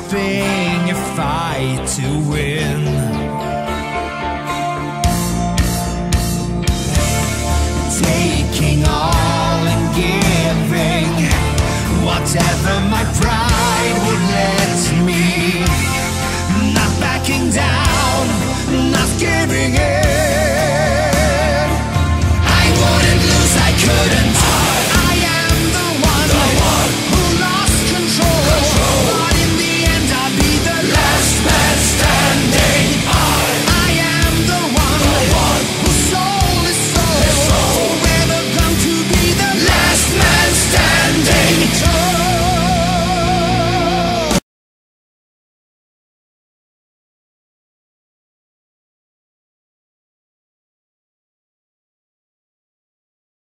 fighting a fight to win. Taking all and giving whatever my pride would let me. Not backing down, not giving in.